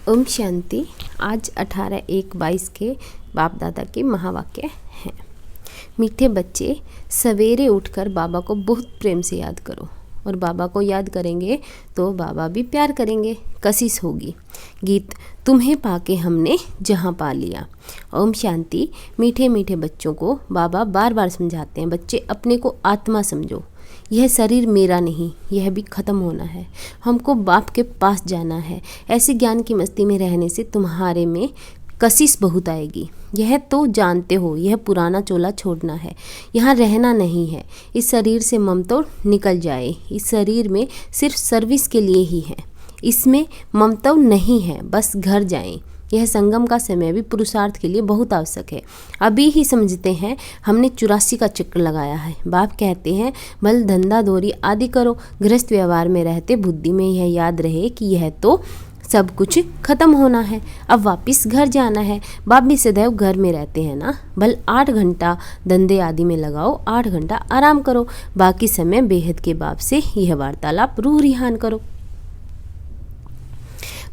ओम शांति। आज 18/1/22 के बाप दादा के महावाक्य हैं। मीठे बच्चे, सवेरे उठकर बाबा को बहुत प्रेम से याद करो, और बाबा को याद करेंगे तो बाबा भी प्यार करेंगे, कशिश होगी। गीत तुम्हें पाके हमने जहाँ पा लिया। ओम शांति। मीठे मीठे बच्चों को बाबा बार बार समझाते हैं, बच्चे अपने को आत्मा समझो, यह शरीर मेरा नहीं, यह भी ख़त्म होना है, हमको बाप के पास जाना है। ऐसे ज्ञान की मस्ती में रहने से तुम्हारे में कशिश बहुत आएगी। यह तो जानते हो, यह पुराना चोला छोड़ना है, यहाँ रहना नहीं है। इस शरीर से ममता निकल जाए। इस शरीर में सिर्फ सर्विस के लिए ही है, इसमें ममता नहीं है, बस घर जाएं। यह संगम का समय भी पुरुषार्थ के लिए बहुत आवश्यक है। अभी ही समझते हैं हमने 84 का चक्र लगाया है। बाप कहते हैं बल धंधा दौरी आदि करो, गृहस्थ व्यवहार में रहते बुद्धि में यह याद रहे कि यह तो सब कुछ खत्म होना है, अब वापस घर जाना है। बाप भी सदैव घर में रहते हैं ना, बल 8 घंटा धंधे आदि में लगाओ, 8 घंटा आराम करो, बाकी समय बेहद के बाप से यह वार्तालाप रूह रिहान करो।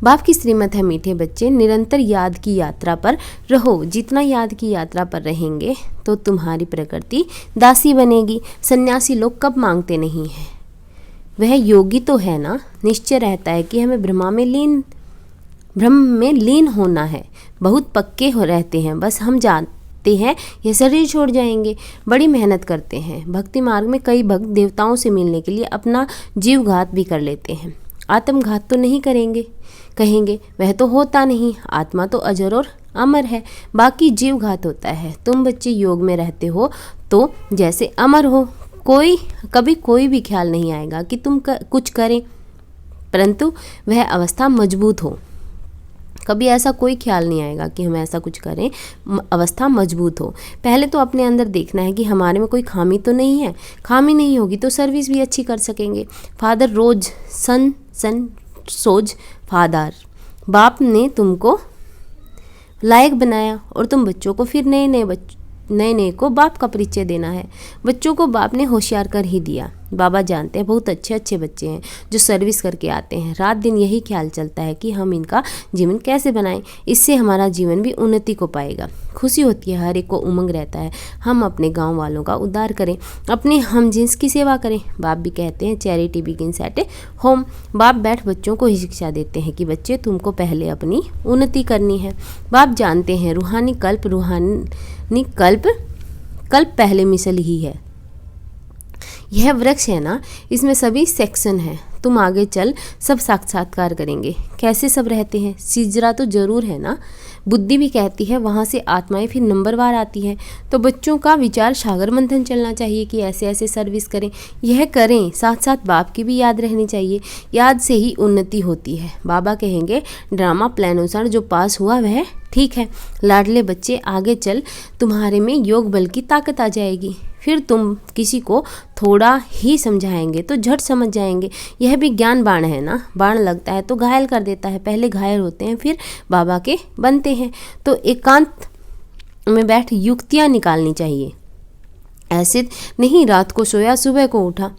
बाप की श्रीमत है मीठे बच्चे, निरंतर याद की यात्रा पर रहो। जितना याद की यात्रा पर रहेंगे तो तुम्हारी प्रकृति दासी बनेगी। सन्यासी लोग कब मांगते नहीं हैं, वह योगी तो है ना। निश्चय रहता है कि हमें ब्रह्म में लीन होना है। बहुत पक्के हो रहते हैं, बस हम जानते हैं ये शरीर छोड़ जाएंगे। बड़ी मेहनत करते हैं। भक्ति मार्ग में कई भक्त देवताओं से मिलने के लिए अपना जीव घात भी कर लेते हैं। आत्मघात तो नहीं करेंगे, कहेंगे वह तो होता नहीं, आत्मा तो अजर और अमर है, बाकी जीव घात होता है। तुम बच्चे योग में रहते हो तो जैसे अमर हो, कभी कोई भी ख्याल नहीं आएगा कि तुम कुछ करें, परंतु वह अवस्था मजबूत हो। कभी ऐसा कोई ख्याल नहीं आएगा कि हम ऐसा कुछ करें, अवस्था मजबूत हो। पहले तो अपने अंदर देखना है कि हमारे में कोई खामी तो नहीं है। खामी नहीं होगी तो सर्विस भी अच्छी कर सकेंगे। फादर रोज सन सोज फादर, बाप ने तुमको लायक बनाया और तुम बच्चों को फिर नए को बाप का परिचय देना है। बच्चों को बाप ने होशियार कर ही दिया। बाबा जानते हैं बहुत अच्छे बच्चे हैं जो सर्विस करके आते हैं। रात दिन यही ख्याल चलता है कि हम इनका जीवन कैसे बनाएं, इससे हमारा जीवन भी उन्नति को पाएगा। खुशी होती है, हर एक को उमंग रहता है हम अपने गांव वालों का उद्धार करें, अपने हम जिन्स की सेवा करें। बाप भी कहते हैं चैरिटी बिगिंस एट होम। बाप बैठ बच्चों को ही शिक्षा देते हैं कि बच्चे तुमको पहले अपनी उन्नति करनी है। बाप जानते हैं रूहानी कल्प पहले मिसल ही है। यह वृक्ष है ना, इसमें सभी सेक्शन है। तुम आगे चल सब साक्षात्कार करेंगे। कैसे सब रहते हैं, सिजरा तो जरूर है ना। बुद्धि भी कहती है वहाँ से आत्माएं फिर नंबरवार आती हैं। तो बच्चों का विचार सागर मंथन चलना चाहिए कि ऐसे ऐसे सर्विस करें। यह करें, साथ साथ बाप की भी याद रहनी चाहिए। याद से ही उन्नति होती है। बाबा कहेंगे ड्रामा प्लान अनुसार जो पास हुआ वह ठीक है। लाडले बच्चे आगे चल, तुम्हारे में योग बल की ताकत आ जाएगी। फिर तुम किसी को थोड़ा ही समझाएंगे तो झट समझ जाएंगे। यह भी ज्ञान बाण है ना। बाण लगता है तो घायल कर देता है, पहले घायल होते हैं फिर बाबा के बनते हैं। तो एकांत में बैठ युक्तियाँ निकालनी चाहिए। ऐसे नहीं रात को सोया सुबह को उठा,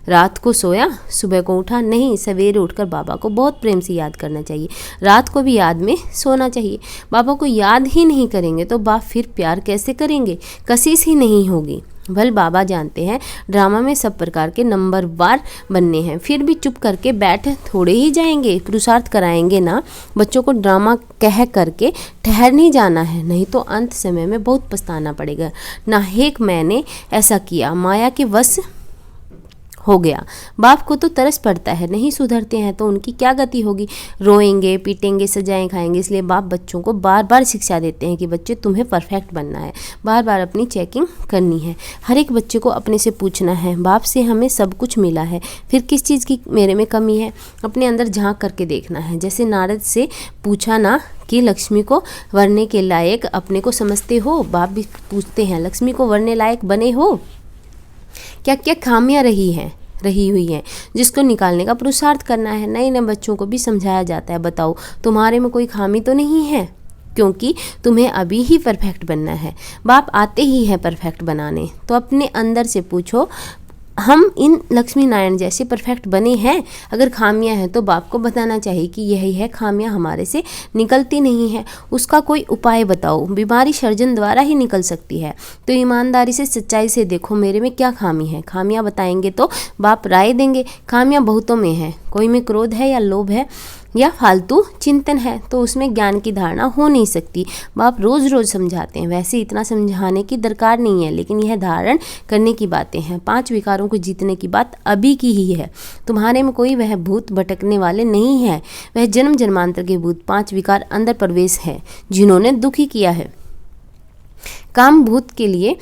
रात को सोया सुबह को उठा नहीं। सवेरे उठकर बाबा को बहुत प्रेम से याद करना चाहिए। रात को भी याद में सोना चाहिए। बाबा को याद ही नहीं करेंगे तो बाप फिर प्यार कैसे करेंगे, कशिश ही नहीं होगी। भल बाबा जानते हैं ड्रामा में सब प्रकार के नंबरवार बनने हैं, फिर भी चुप करके बैठ थोड़े ही जाएंगे, पुरुषार्थ कराएंगे ना। बच्चों को ड्रामा कह करके ठहर नहीं जाना है, नहीं तो अंत समय में बहुत पछताना पड़ेगा। नाहेक मैंने ऐसा किया, माया के वश हो गया। बाप को तो तरस पड़ता है, नहीं सुधरते हैं तो उनकी क्या गति होगी। रोएंगे, पीटेंगे, सजाएं खाएंगे। इसलिए बाप बच्चों को बार बार शिक्षा देते हैं कि बच्चे तुम्हें परफेक्ट बनना है, बार बार अपनी चेकिंग करनी है। हर एक बच्चे को अपने से पूछना है बाप से हमें सब कुछ मिला है, फिर किस चीज़ की मेरे में कमी है। अपने अंदर झांक करके देखना है। जैसे नारद से पूछा ना कि लक्ष्मी को वरने के लायक अपने को समझते हो, बाप भी पूछते हैं लक्ष्मी को वरने लायक बने हो, क्या क्या खामियां रही हुई हैं जिसको निकालने का पुरुषार्थ करना है। नए नए बच्चों को भी समझाया जाता है बताओ तुम्हारे में कोई खामी तो नहीं है, क्योंकि तुम्हें अभी ही परफेक्ट बनना है। बाप आते ही है परफेक्ट बनाने। तो अपने अंदर से पूछो हम इन लक्ष्मी नारायण जैसे परफेक्ट बने हैं। अगर खामियां हैं तो बाप को बताना चाहिए कि यही है, खामियां हमारे से निकलती नहीं है, उसका कोई उपाय बताओ। बीमारी सर्जन द्वारा ही निकल सकती है, तो ईमानदारी से सच्चाई से देखो मेरे में क्या खामी है। खामियां बताएंगे तो बाप राय देंगे। खामियां बहुतों में है, कोई में क्रोध है या लोभ है या फालतू चिंतन है, तो उसमें ज्ञान की धारणा हो नहीं सकती। बाप रोज़ रोज़ समझाते हैं, वैसे इतना समझाने की दरकार नहीं है, लेकिन यह धारण करने की बातें हैं। 5 विकारों को जीतने की बात अभी की ही है। तुम्हारे में कोई वह भूत भटकने वाले नहीं है, वह जन्म जन्मांतर के भूत 5 विकार अंदर प्रवेश है जिन्होंने दुखी किया है। काम भूत के लिए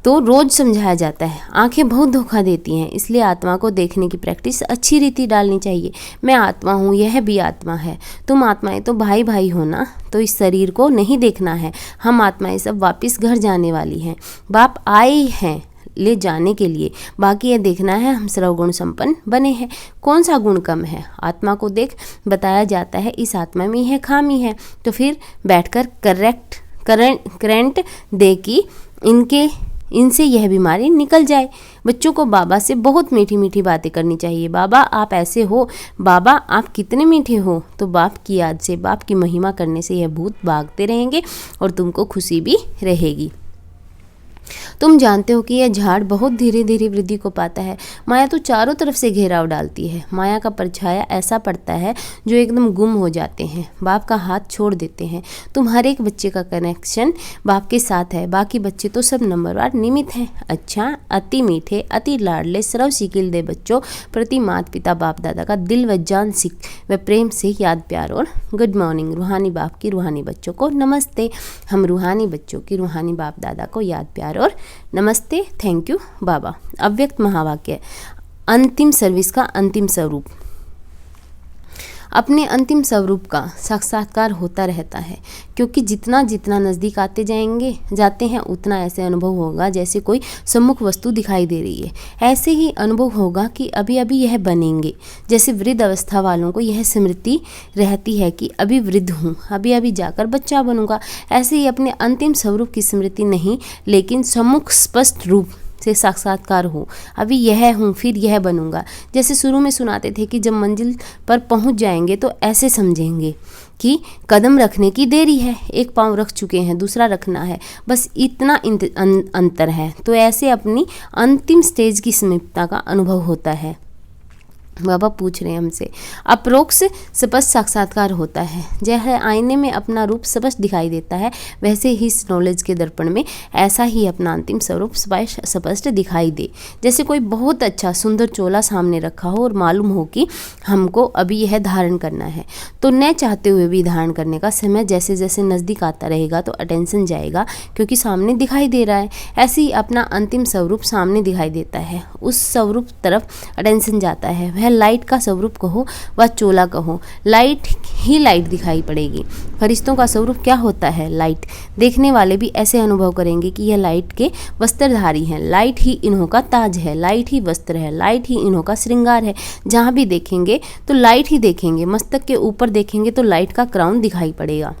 तो रोज समझाया जाता है, आंखें बहुत धोखा देती हैं, इसलिए आत्मा को देखने की प्रैक्टिस अच्छी रीति डालनी चाहिए। मैं आत्मा हूँ, यह भी आत्मा है, तुम आत्माएं तो भाई भाई हो ना, तो इस शरीर को नहीं देखना है। हम आत्माएं सब वापस घर जाने वाली हैं, बाप आए हैं ले जाने के लिए, बाकी यह देखना है हम सर्वगुण संपन्न बने हैं, कौन सा गुण कम है। आत्मा को देख बताया जाता है इस आत्मा में यह खामी है, तो फिर बैठकर करंट दे कि इनसे यह बीमारी निकल जाए। बच्चों को बाबा से बहुत मीठी मीठी बातें करनी चाहिए। बाबा आप ऐसे हो, बाबा आप कितने मीठे हो, तो बाप की याद से, बाप की महिमा करने से यह भूत भागते रहेंगे और तुमको खुशी भी रहेगी। तुम जानते हो कि यह झाड़ बहुत धीरे धीरे वृद्धि को पाता है। माया तो चारों तरफ से घेराव डालती है, माया का परछाया ऐसा पड़ता है जो एकदम गुम हो जाते हैं, बाप का हाथ छोड़ देते हैं। तुम हर एक बच्चे का कनेक्शन बाप के साथ है, बाकी बच्चे तो सब नंबरवार निमित्त हैं। अच्छा, अति मीठे, अति लाडले, सर्व शिकिल दे बच्चों प्रति माता पिता बाप दादा का दिल व जान सिख व प्रेम से याद प्यार और गुड मॉर्निंग। रूहानी बाप की रूहानी बच्चों को नमस्ते। हम रूहानी बच्चों की रूहानी बाप दादा को याद प्यार और नमस्ते। थैंक यू बाबा। अव्यक्त महावाक्य, अंतिम सर्विस का अंतिम स्वरूप। अपने अंतिम स्वरूप का साक्षात्कार होता रहता है, क्योंकि जितना जितना नज़दीक आते जाते हैं उतना ऐसे अनुभव होगा जैसे कोई सम्मुख वस्तु दिखाई दे रही है। ऐसे ही अनुभव होगा कि अभी अभी यह बनेंगे। जैसे वृद्ध अवस्था वालों को यह स्मृति रहती है कि अभी वृद्ध हूँ, अभी अभी जाकर बच्चा बनूंगा। ऐसे ही अपने अंतिम स्वरूप की स्मृति नहीं, लेकिन सम्मुख स्पष्ट रूप से साक्षात्कार हो, अभी यह हूँ फिर यह बनूंगा। जैसे शुरू में सुनाते थे कि जब मंजिल पर पहुँच जाएंगे तो ऐसे समझेंगे कि कदम रखने की देरी है, एक पाँव रख चुके हैं, दूसरा रखना है, बस इतना अंतर है। तो ऐसे अपनी अंतिम स्टेज की समीपता का अनुभव होता है। बाबा पूछ रहे हैं हमसे, अप्रोक्ष स्पष्ट साक्षात्कार होता है। जैसे आईने में अपना रूप स्पष्ट दिखाई देता है, वैसे ही इस नॉलेज के दर्पण में ऐसा ही अपना अंतिम स्वरूप स्पष्ट दिखाई दे। जैसे कोई बहुत अच्छा सुंदर चोला सामने रखा हो और मालूम हो कि हमको अभी यह धारण करना है, तो न चाहते हुए भी धारण करने का समय जैसे जैसे नज़दीक आता रहेगा तो अटेंशन जाएगा, क्योंकि सामने दिखाई दे रहा है। ऐसे ही अपना अंतिम स्वरूप सामने दिखाई देता है, उस स्वरूप तरफ अटेंशन जाता है। वह लाइट का स्वरूप कहो व चोला कहो, लाइट ही लाइट दिखाई पड़ेगी। फरिश्तों का स्वरूप क्या होता है? लाइट। देखने वाले भी ऐसे अनुभव करेंगे कि यह लाइट के वस्त्रधारी हैं, लाइट ही इन्हों का ताज है, लाइट ही वस्त्र है, लाइट ही इन्हों का श्रृंगार है। जहाँ भी देखेंगे तो लाइट ही देखेंगे, मस्तक के ऊपर देखेंगे तो लाइट का क्राउन दिखाई पड़ेगा।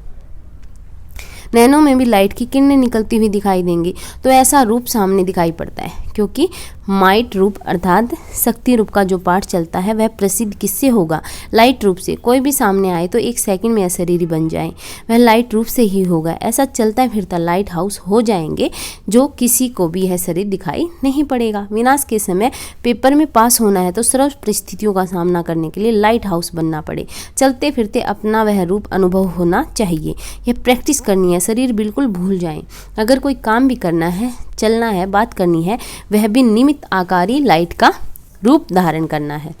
नैनों में भी लाइट की किरणें निकलती हुई दिखाई देंगी। तो ऐसा रूप सामने दिखाई पड़ता है, क्योंकि माइट रूप अर्थात शक्ति रूप का जो पाठ चलता है वह प्रसिद्ध किससे होगा? लाइट रूप से। कोई भी सामने आए तो 1 सेकंड में अशरीरी बन जाए, वह लाइट रूप से ही होगा। ऐसा चलता फिरता लाइट हाउस हो जाएंगे, जो किसी को भी यह शरीर दिखाई नहीं पड़ेगा। विनाश के समय पेपर में पास होना है तो सर्व परिस्थितियों का सामना करने के लिए लाइट हाउस बनना पड़े। चलते फिरते अपना वह रूप अनुभव होना चाहिए। यह प्रैक्टिस करनी है, शरीर बिल्कुल भूल जाएं। अगर कोई काम भी करना है, चलना है, बात करनी है, वह भी निमित्त आकारी लाइट का रूप धारण करना है।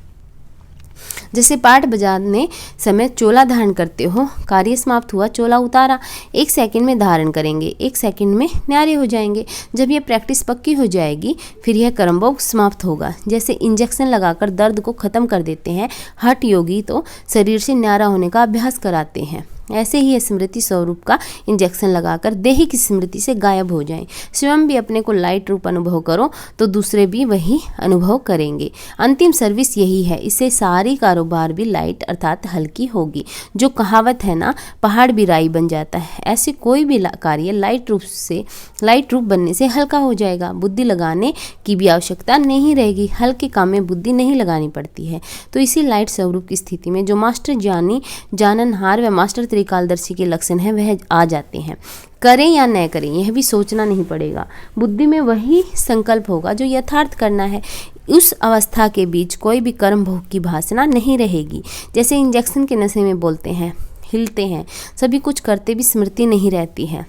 जैसे पाठ बजाने समय चोला धारण करते हो, कार्य समाप्त हुआ, चोला उतारा, 1 सेकंड में धारण करेंगे, 1 सेकंड में न्यारे हो जाएंगे। जब यह प्रैक्टिस पक्की हो जाएगी फिर यह कर्मभोग समाप्त होगा। जैसे इंजेक्शन लगाकर दर्द को खत्म कर देते हैं, हठ योगी तो शरीर से न्यारा होने का अभ्यास कराते हैं। ऐसे ही स्मृति स्वरूप का इंजेक्शन लगाकर देहिक स्मृति से गायब हो जाएं। स्वयं भी अपने को लाइट रूप अनुभव करो तो दूसरे भी वही अनुभव करेंगे। अंतिम सर्विस यही है, इससे सारी कारोबार भी लाइट अर्थात हल्की होगी। जो कहावत है ना, पहाड़ भी राई बन जाता है, ऐसे कोई भी कार्य लाइट रूप बनने से हल्का हो जाएगा। बुद्धि लगाने की भी आवश्यकता नहीं रहेगी, हल्के काम में बुद्धि नहीं लगानी पड़ती है। तो इसी लाइट स्वरूप की स्थिति में जो मास्टर जाननहार व मास्टर त्रिकालदर्शी के लक्षण है वह आ जाते हैं। करें या न करें यह भी सोचना नहीं पड़ेगा, बुद्धि में वही संकल्प होगा जो यथार्थ करना है। उस अवस्था के बीच कोई भी कर्म भोग की भासना नहीं रहेगी। जैसे इंजेक्शन के नशे में बोलते हैं, हिलते हैं, सभी कुछ करते भी स्मृति नहीं रहती है,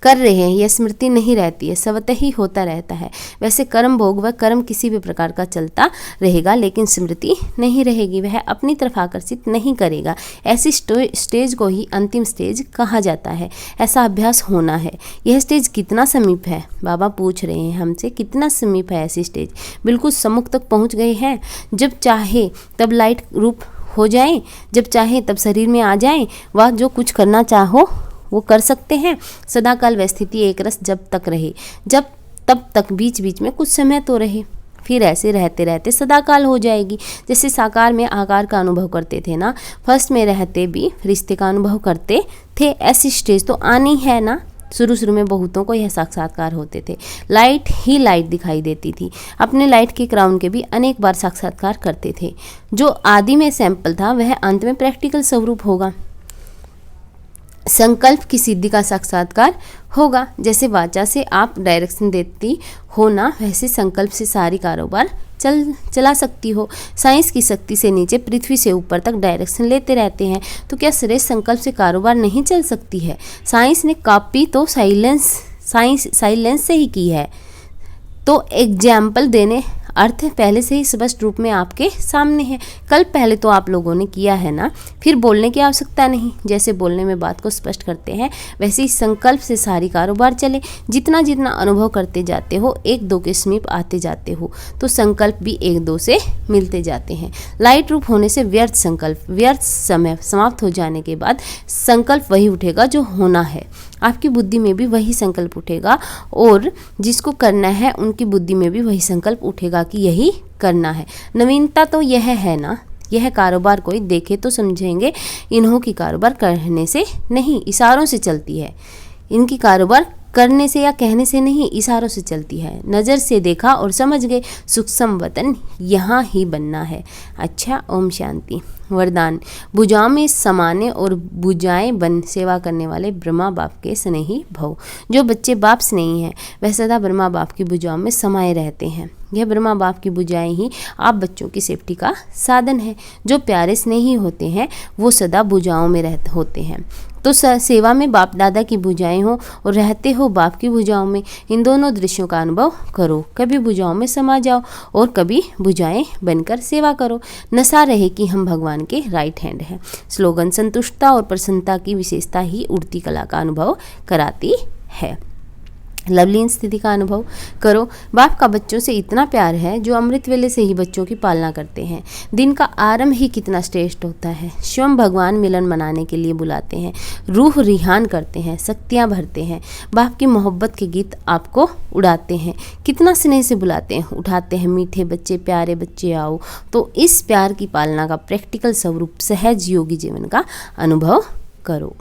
कर रहे हैं यह स्मृति नहीं रहती है, स्वतः ही होता रहता है। वैसे कर्म भोग व कर्म किसी भी प्रकार का चलता रहेगा, लेकिन स्मृति नहीं रहेगी, वह अपनी तरफ आकर्षित नहीं करेगा। ऐसी स्टेज को ही अंतिम स्टेज कहा जाता है। ऐसा अभ्यास होना है। यह स्टेज कितना समीप है, बाबा पूछ रहे हैं हमसे, कितना समीप है ऐसी स्टेज? बिल्कुल सम्मुख तक पहुँच गए हैं। जब चाहे तब लाइट रूप हो जाए, जब चाहे तब शरीर में आ जाए, वह जो कुछ करना चाहो वो कर सकते हैं। सदाकाल वह स्थिति एक रस जब तक रहे, जब तब तक बीच बीच में कुछ समय तो रहे, फिर ऐसे रहते रहते सदाकाल हो जाएगी। जैसे साकार में आकार का अनुभव करते थे ना, फर्स्ट में रहते भी रिश्ते का अनुभव करते थे, ऐसी स्टेज तो आनी है ना। शुरू में बहुतों को यह साक्षात्कार होते थे, लाइट ही लाइट दिखाई देती थी। अपने लाइट के क्राउन के भी अनेक बार साक्षात्कार करते थे। जो आदि में सैंपल था वह अंत में प्रैक्टिकल स्वरूप होगा। संकल्प की सिद्धि का साक्षात्कार होगा। जैसे वाचा से आप डायरेक्शन देती हो ना, वैसे संकल्प से सारी कारोबार चला सकती हो। साइंस की शक्ति से नीचे पृथ्वी से ऊपर तक डायरेक्शन लेते रहते हैं, तो क्या श्रेष्ठ संकल्प से कारोबार नहीं चल सकती है? साइंस ने कॉपी तो साइलेंस से ही की है। तो एग्जाम्पल देने अर्थ पहले से ही स्पष्ट रूप में आपके सामने है। कल पहले तो आप लोगों ने किया है ना, फिर बोलने की आवश्यकता नहीं। जैसे बोलने में बात को स्पष्ट करते हैं, वैसे ही संकल्प से सारी कारोबार चले। जितना जितना अनुभव करते जाते हो, एक दो के समीप आते जाते हो, तो संकल्प भी एक दो से मिलते जाते हैं। लाइट रूप होने से व्यर्थ समय समाप्त हो जाने के बाद संकल्प वही उठेगा जो होना है। आपकी बुद्धि में भी वही संकल्प उठेगा, और जिसको करना है उनकी बुद्धि में भी वही संकल्प उठेगा कि यही करना है। नवीनता तो यह है ना, यह कारोबार कोई देखे तो समझेंगे इन्हों की कारोबार करने से नहीं, इशारों से चलती है। इनकी कारोबार करने से या कहने से नहीं, इशारों से चलती है। नज़र से देखा और समझ गए, सूक्ष्म वतन यहाँ ही बनना है। अच्छा, ओम शांति। वरदान: भुजाओं में समाने और भुजाएं बन सेवा करने वाले ब्रह्मा बाप के स्नेही भव। जो बच्चे बाप स्नेही हैं वह सदा ब्रह्मा बाप की भुजाओं में समाये रहते हैं। यह ब्रह्मा बाप की भुजाएं ही आप बच्चों की सेफ्टी का साधन है। जो प्यारे स्नेही होते हैं वो सदा भुजाओं में होते हैं। तो सेवा में बाप दादा की भुजाएं हो और रहते हो बाप की भुजाओं में, इन दोनों दृश्यों का अनुभव करो। कभी भुजाओं में समा जाओ और कभी भुजाएं बनकर सेवा करो। नशा रहे कि हम भगवान के राइट हैंड हैं। स्लोगन: संतुष्टता और प्रसन्नता की विशेषता ही उड़ती कला का अनुभव कराती है। लवलीन स्थिति का अनुभव करो। बाप का बच्चों से इतना प्यार है जो अमृत वेले से ही बच्चों की पालना करते हैं। दिन का आरंभ ही कितना श्रेष्ठ होता है। स्वयं भगवान मिलन मनाने के लिए बुलाते हैं, रूह रिहान करते हैं, शक्तियाँ भरते हैं। बाप की मोहब्बत के गीत आपको उड़ाते हैं, कितना स्नेह से बुलाते हैं, उठाते हैं। मीठे बच्चे, प्यारे बच्चे आओ। तो इस प्यार की पालना का प्रैक्टिकल स्वरूप सहज योगी जीवन का अनुभव करो।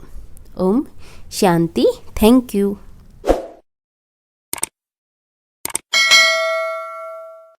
ओम शांति। Thank you.